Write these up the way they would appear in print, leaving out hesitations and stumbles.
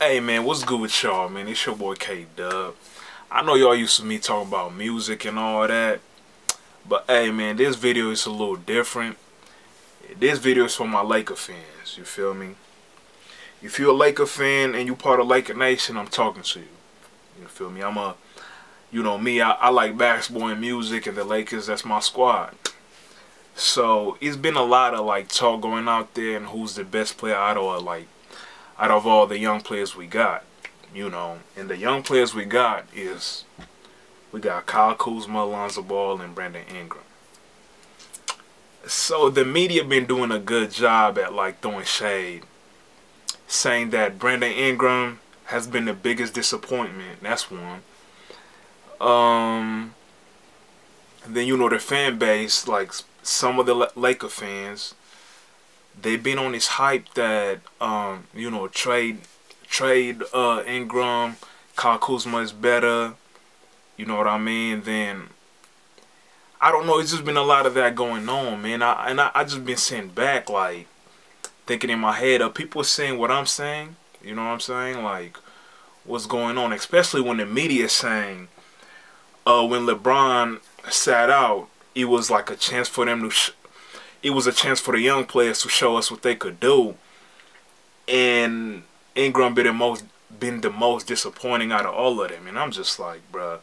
Hey man, what's good with y'all, man? It's your boy K-Dub. I know y'all used to me talking about music and all that, but hey man, this video is a little different. This video is for my Laker fans, you feel me? If you're a Laker fan and you part of Laker Nation, I'm talking to you. You feel me? I like basketball and music, and the Lakers, that's my squad. So it's been a lot of like talk going out there and who's the best player out of all the young players we got, and the young players we got Kyle Kuzma, Alonzo Ball, and Brandon Ingram. So the media been doing a good job at like throwing shade, saying that Brandon Ingram has been the biggest disappointment. That's one. And then the fan base, like some of the Laker fans, they've been on this hype that trade Ingram, Kyle Kuzma is better. You know what I mean? Then I don't know. It's just been a lot of that going on, man. I just been sitting back, like thinking in my head, are people saying what I'm saying? You know what I'm saying? Like, what's going on? Especially when the media is saying, when LeBron sat out, it was like a chance for them to. It was a chance for the young players to show us what they could do, and Ingram been the most disappointing out of all of them. And I'm just like, bruh,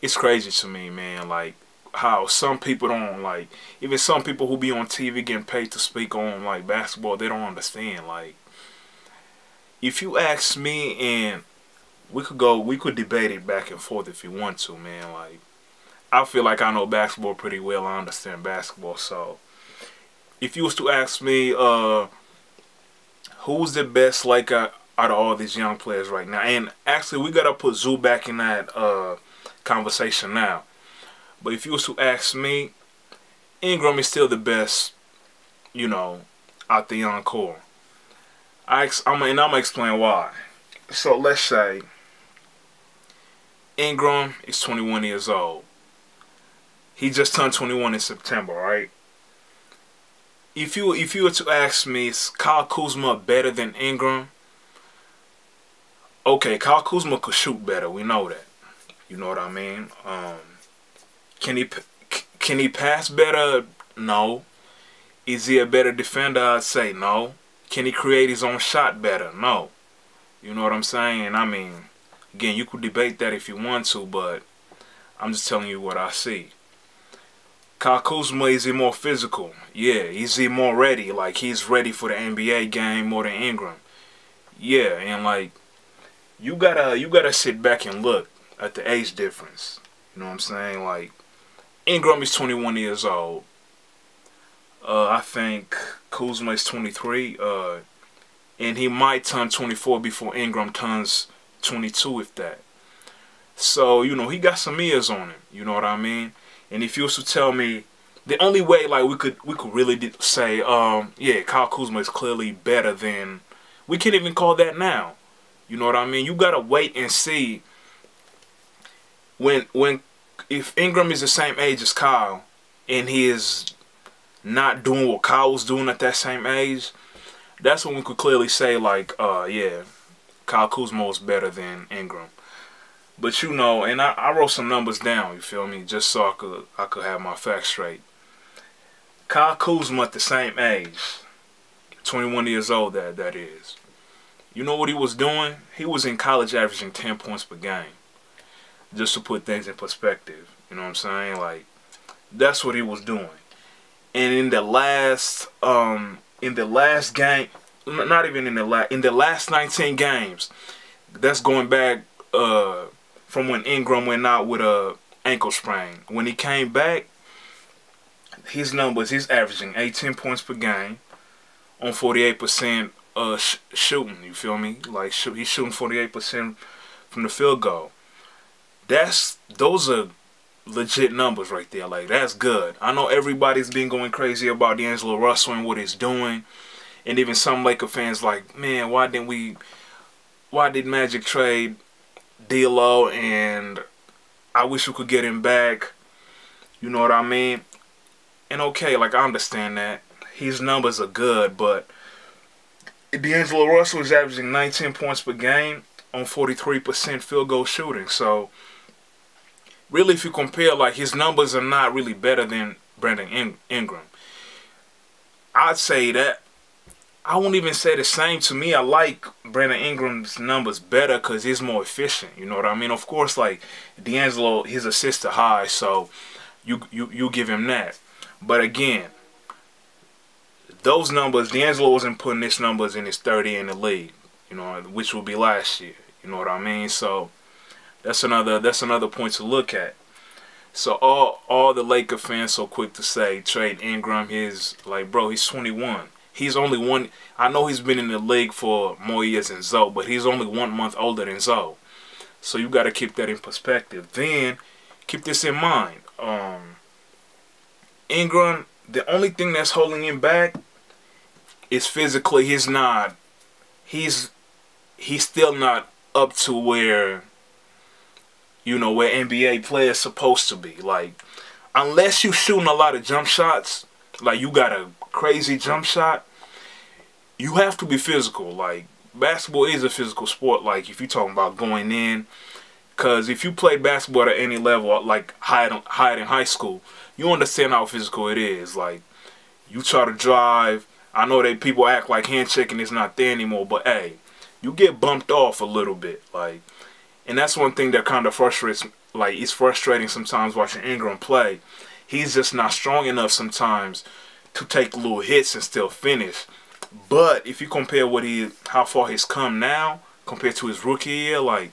it's crazy to me, man. Like how some people don't like, even some people who be on TV getting paid to speak on like basketball, they don't understand. Like, if you ask me, and we could debate it back and forth if you want to, man. Like, I feel like I know basketball pretty well. I understand basketball. So if you was to ask me, who's the best Laker out of all these young players right now? And actually, we gotta put Zoo back in that conversation now. But if you was to ask me, Ingram is still the best, out the young core. I'm gonna explain why. So let's say Ingram is 21 years old. He just turned 21 in September, right? If you were to ask me, is Kyle Kuzma better than Ingram? Okay, Kyle Kuzma could shoot better. We know that. You know what I mean? Can he pass better? No. Is he a better defender? I'd say no. Can he create his own shot better? No. You know what I'm saying? I mean, again, you could debate that if you want to, but I'm just telling you what I see. Kyle Kuzma, is he more physical? Yeah. Is he more ready? Like, he's ready for the NBA game more than Ingram. Yeah, and like, you gotta sit back and look at the age difference. You know what I'm saying? Like, Ingram is 21 years old. I think Kuzma is 23. And he might turn 24 before Ingram turns 22, if that. So, he got some years on him. You know what I mean? And if you was to tell me, the only way like we could really say, yeah, Kyle Kuzma is clearly better than, we can't even call that now. You know what I mean? You gotta wait and see if Ingram is the same age as Kyle and he is not doing what Kyle was doing at that same age. That's when we could clearly say like, yeah, Kyle Kuzma was better than Ingram. But and I wrote some numbers down, you feel me, just so I could have my facts straight. Kyle Kuzma at the same age, 21 years old that is. You know what he was doing? He was in college averaging 10 points per game. Just to put things in perspective, you know what I'm saying? Like, that's what he was doing. And in the last game, not even in the last 19 games, that's going back from when Ingram went out with a ankle sprain. When he came back, his numbers, he's averaging 18 points per game on 48% shooting. You feel me? Like, he's shooting 48% from the field goal. Those are legit numbers right there. Like, that's good. I know everybody's been going crazy about D'Angelo Russell and what he's doing, and even some Laker fans like, man, why did Magic trade D'Lo? And I wish we could get him back. You know what I mean? And okay, like, I understand that his numbers are good, but D'Angelo Russell is averaging 19 points per game on 43% field goal shooting. So really, if you compare, like, his numbers are not really better than Brandon Ingram. I'd say that I won't even say the same. To me, I like Brandon Ingram's numbers better because he's more efficient. You know what I mean? Of course, like, D'Angelo, his assists are high, so you give him that. But again, those numbers, D'Angelo wasn't putting his numbers in his 30 in the league, you know, which would be last year. You know what I mean? So that's another point to look at. So all the Laker fans so quick to say trade Ingram. He's like, bro, he's 21. He's only one. I know he's been in the league for more years than Zoe, but he's only 1 month older than Zoe. So you got to keep that in perspective. Then keep this in mind. Ingram, the only thing that's holding him back is physically. He's still not up to where, you know, where NBA players supposed to be. Like, unless you shooting a lot of jump shots, like you got a crazy jump shot, you have to be physical. Like, basketball is a physical sport. Like, if you're talking about going in, because if you play basketball at any level, like higher in high school, you understand how physical it is. Like, you try to drive. I know that people act like handshaking is not there anymore, but hey, you get bumped off a little bit. Like, and that's one thing that kind of frustrates. Like, it's frustrating sometimes watching Ingram play. He's just not strong enough sometimes to take little hits and still finish. But if you compare how far he's come now compared to his rookie year, like,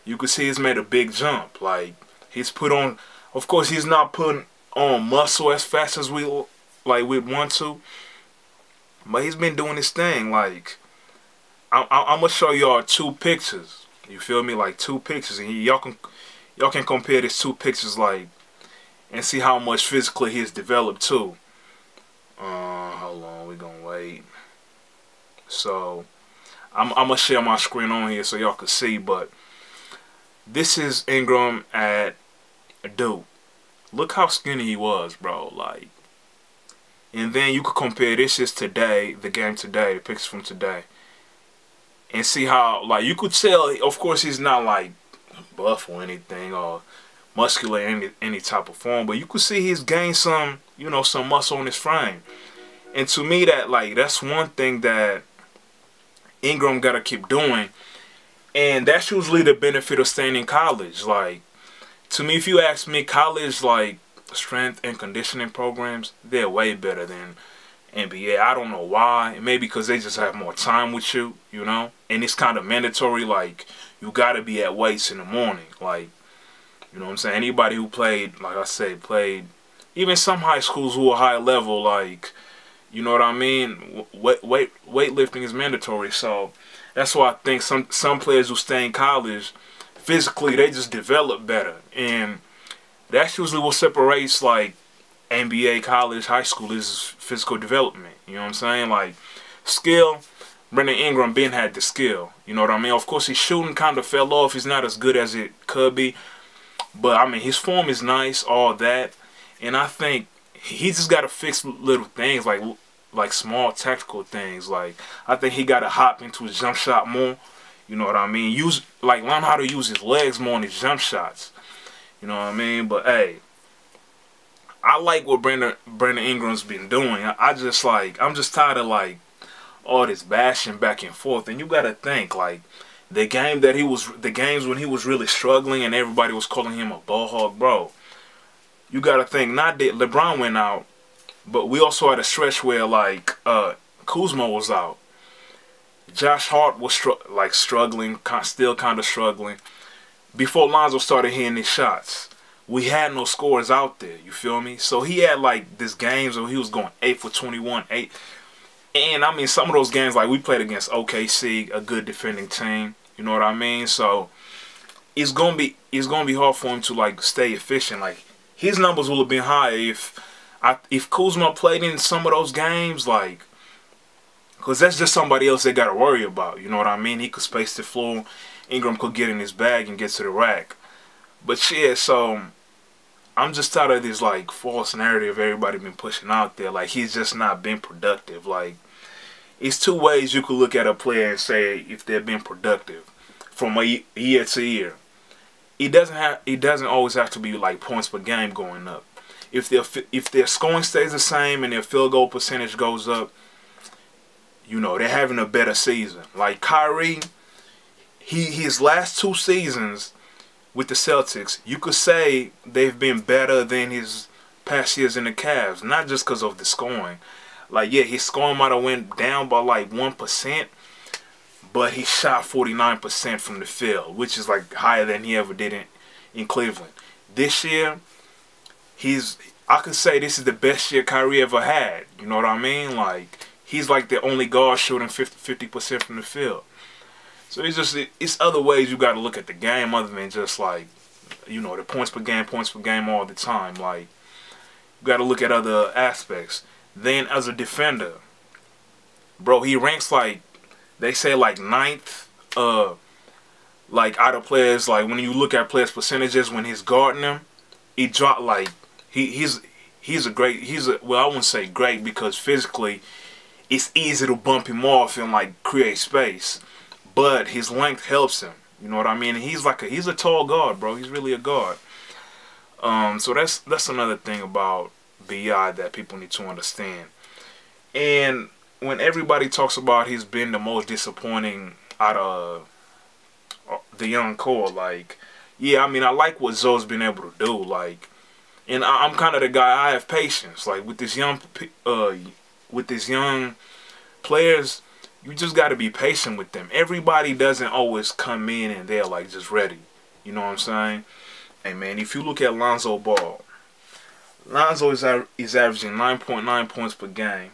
you could see he's made a big jump. Like, he's put on. Of course, he's not putting on muscle as fast as we'd want to, but he's been doing his thing. Like, I'm gonna show y'all 2 pictures. You feel me? Like, 2 pictures, and y'all can compare these 2 pictures, like, and see how much physically he's developed too. Hold on, we gonna wait. So I'm gonna share my screen on here so y'all can see. But this is Ingram at Duke. Look how skinny he was, bro. Like, and then you could compare this is today, the game today, the pictures from today, and see how, like, you could tell. Of course, he's not like buff or anything or muscular in any type of form, but you could see he's gained some, you know, some muscle on his frame. And to me, that's one thing that Ingram gotta keep doing, and that's usually the benefit of staying in college. Like, to me, if you ask me, college, like, strength and conditioning programs, they're way better than NBA. I don't know why. Maybe because they just have more time with you, you know, and it's kind of mandatory. Like, you gotta be at weights in the morning. Like, you know what I'm saying? Anybody who played, like I said, even some high schools who are high level, like, you know what I mean? Weightlifting is mandatory. So that's why I think some players who stay in college, physically, they just develop better. And that's usually what separates, like, NBA, college, high school is physical development. You know what I'm saying? Like, skill, Brandon Ingram had the skill. You know what I mean? Of course, his shooting kind of fell off. He's not as good as it could be. But, I mean, his form is nice, all that. And I think he just got to fix little things, like small tactical things. Like, I think he got to hop into his jump shot more. You know what I mean? Learn how to use his legs more in his jump shots. You know what I mean? But, hey, I like what Brandon Ingram's been doing. I'm just tired of, like, all this bashing back and forth. And you got to think, like, the games when he was really struggling and everybody was calling him a ball hog, bro. You got to think, not that LeBron went out, but we also had a stretch where, like, Kuzma was out. Josh Hart was struggling, still kind of struggling. Before Lonzo started hitting his shots, we had no scores out there. You feel me? So he had, like, this games where he was going 8 for 21, 8. And I mean, some of those games, like, we played against OKC, a good defending team. You know what I mean? So it's gonna be hard for him to, like, stay efficient. Like, his numbers would have been higher if Kuzma played in some of those games, like, because that's just somebody else they got to worry about. You know what I mean? He could space the floor. Ingram could get in his bag and get to the rack. But yeah, so I'm just tired of this, like, false narrative everybody been pushing out there. Like, he's just not been productive. Like, it's two ways you could look at a player and say if they're being productive from a year to year. It doesn't always have to be like points per game going up. If their scoring stays the same and their field goal percentage goes up, you know, they're having a better season. Like Kyrie, his last 2 seasons with the Celtics, you could say they've been better than his past years in the Cavs. Not just because of the scoring. Like, yeah, his scoring might have went down by like 1%, but he shot 49% from the field, which is like higher than he ever did in Cleveland. This year, I could say this is the best year Kyrie ever had. You know what I mean? Like, he's like the only guard shooting 50% from the field. So it's other ways you got to look at the game other than just like, you know, the points per game all the time. Like, you got to look at other aspects. Then as a defender, bro, he ranks like, they say like 9th, like out of players. Like when you look at players' percentages when he's guarding them, he dropped like he's well, I wouldn't say great because physically it's easy to bump him off and like create space, but his length helps him. You know what I mean? He's a tall guard, bro. He's really a guard. So that's another thing about BI that people need to understand. And when everybody talks about he's been the most disappointing out of the young core, like, yeah, I mean, I like what Zoe's been able to do, like, and I'm kind of the guy, I have patience, like, with this young players, you just got to be patient with them. Everybody doesn't always come in and they're, like, just ready, you know what I'm saying? Hey, man, if you look at Lonzo Ball, Lonzo is averaging 9.9 points per game,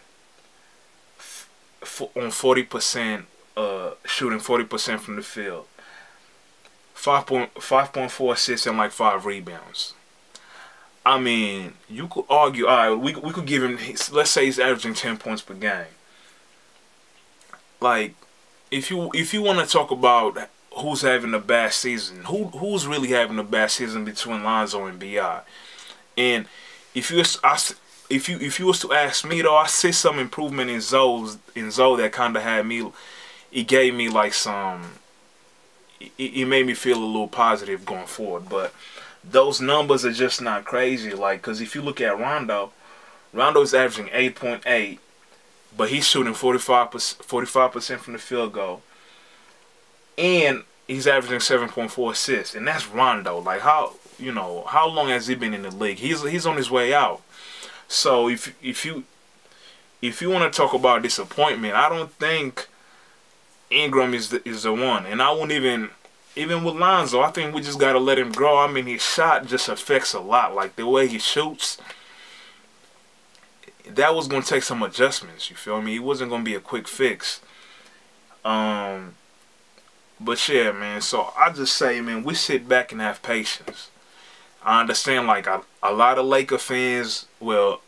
on 40%, shooting 40% from the field, 5.4 assists and like 5 rebounds. I mean, you could argue, all right, we could give him, let's say he's averaging 10 points per game. Like, if you want to talk about who's having a bad season, who's really having a bad season between Lonzo and Bi, and if you was to ask me though, I see some improvement in Zoe that kind of had me. It gave me like some. It made me feel a little positive going forward. But those numbers are just not crazy. Like, cause if you look at Rondo's averaging 8.8, but he's shooting 45% from the field goal, and he's averaging 7.4 assists, and that's Rondo. Like, how long has he been in the league? He's on his way out. So if you want to talk about disappointment, I don't think Ingram is the one. And I won't even with Lonzo, I think we just gotta let him grow. I mean, his shot just affects a lot. Like the way he shoots, that was gonna take some adjustments. You feel me? It wasn't gonna be a quick fix. But yeah, man. So I just say, man, we sit back and have patience. I understand, like, a lot of Laker fans, well,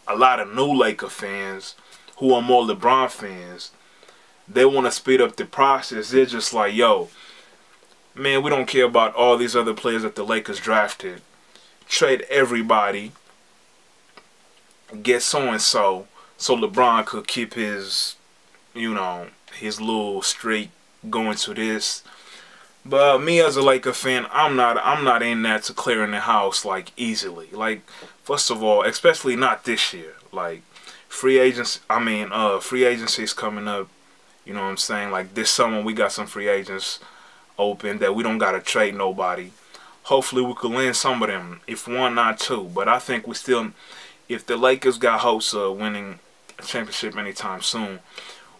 a lot of new Laker fans who are more LeBron fans, they want to speed up the process. They're just like, yo, man, we don't care about all these other players that the Lakers drafted. Trade everybody, get so-and-so, so LeBron could keep his, his little streak going to this. But me as a Laker fan, I'm not in that to clearing the house like easily. Like, first of all, especially not this year. Like, free agency is coming up. You know what I'm saying? Like this summer we got some free agents open that we don't gotta trade nobody. Hopefully we could land some of them, if one, not two. But I think we still, if the Lakers got hopes of winning a championship anytime soon,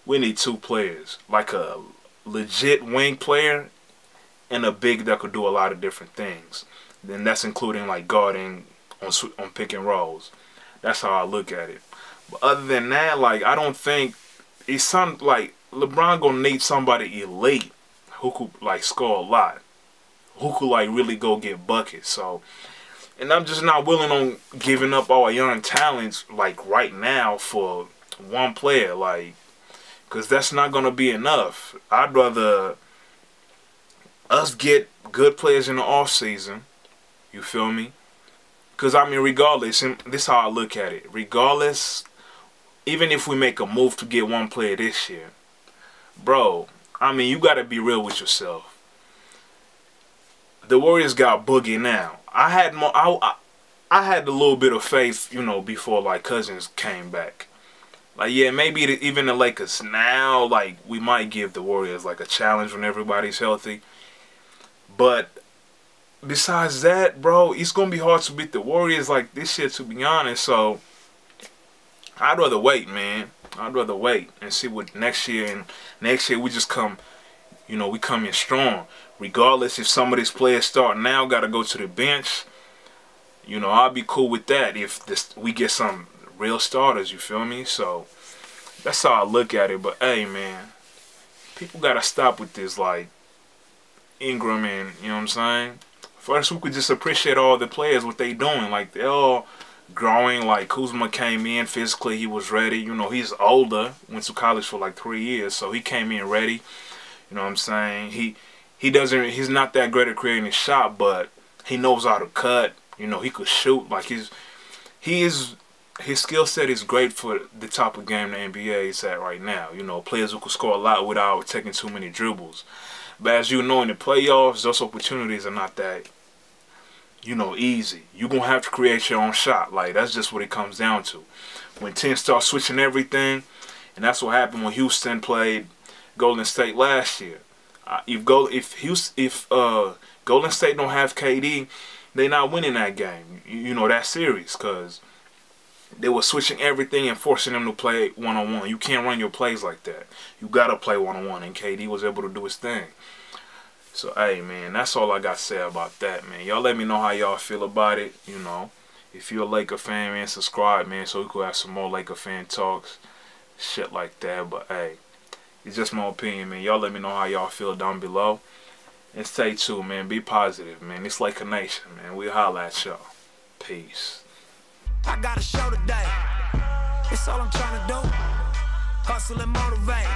we need 2 players, like a legit wing player and a big that could do a lot of different things. Then that's including like guarding on pick and rolls. That's how I look at it. But other than that, like, I don't think it's like LeBron gonna need somebody elite who could like score a lot, who could like really go get buckets. So, and I'm just not willing on giving up our young talents like right now for one player, like, because that's not gonna be enough. I'd rather us get good players in the off season. You feel me? Because I mean, regardless, and this is how I look at it. Regardless even if we make a move to get one player this year, bro, I mean, you got to be real with yourself. The Warriors got Boogie now. I had more. I had a little bit of faith, you know, before like Cousins came back. Like, yeah, maybe even the Lakers now, like, we might give the Warriors like a challenge when everybody's healthy. But besides that, bro, it's gonna be hard to beat the Warriors like this year, to be honest. So I'd rather wait, man. I'd rather wait and see what next year. And next year we just come, you know, we come in strong. Regardless if some of these players start now, got to go to the bench. You know, I'll be cool with that if we get some real starters, you feel me? So that's how I look at it. But hey, man, people got to stop with this, like, Ingram and, you know what I'm saying? First, we could just appreciate all the players, what they doing. Like, they're all growing. Like, Kuzma came in physically, he was ready. You know, he's older, went to college for like 3 years, so he came in ready. You know what I'm saying? He's not that great at creating a shot, but he knows how to cut. You know, he could shoot. Like, his skill set is great for the type of game the NBA is at right now. You know, players who could score a lot without taking too many dribbles. But as you know, in the playoffs, those opportunities are not that, you know, easy. You're going to have to create your own shot. Like, that's just what it comes down to. When teams start switching everything, and that's what happened when Houston played Golden State last year. If Golden State don't have KD, they're not winning that game. You know, that series, because they were switching everything and forcing them to play one-on-one. You can't run your plays like that. You got to play one-on-one, and KD was able to do his thing. So, hey, man, that's all I got to say about that, man. Y'all let me know how y'all feel about it, you know. If you're a Laker fan, man, subscribe, man, so we could have some more Laker fan talks, shit like that. But, hey, it's just my opinion, man. Y'all let me know how y'all feel down below. And stay tuned, man. Be positive, man. It's Laker Nation, man. We'll holla at y'all. Peace. I got a show today. It's all I'm trying to do. Hustle and motivate.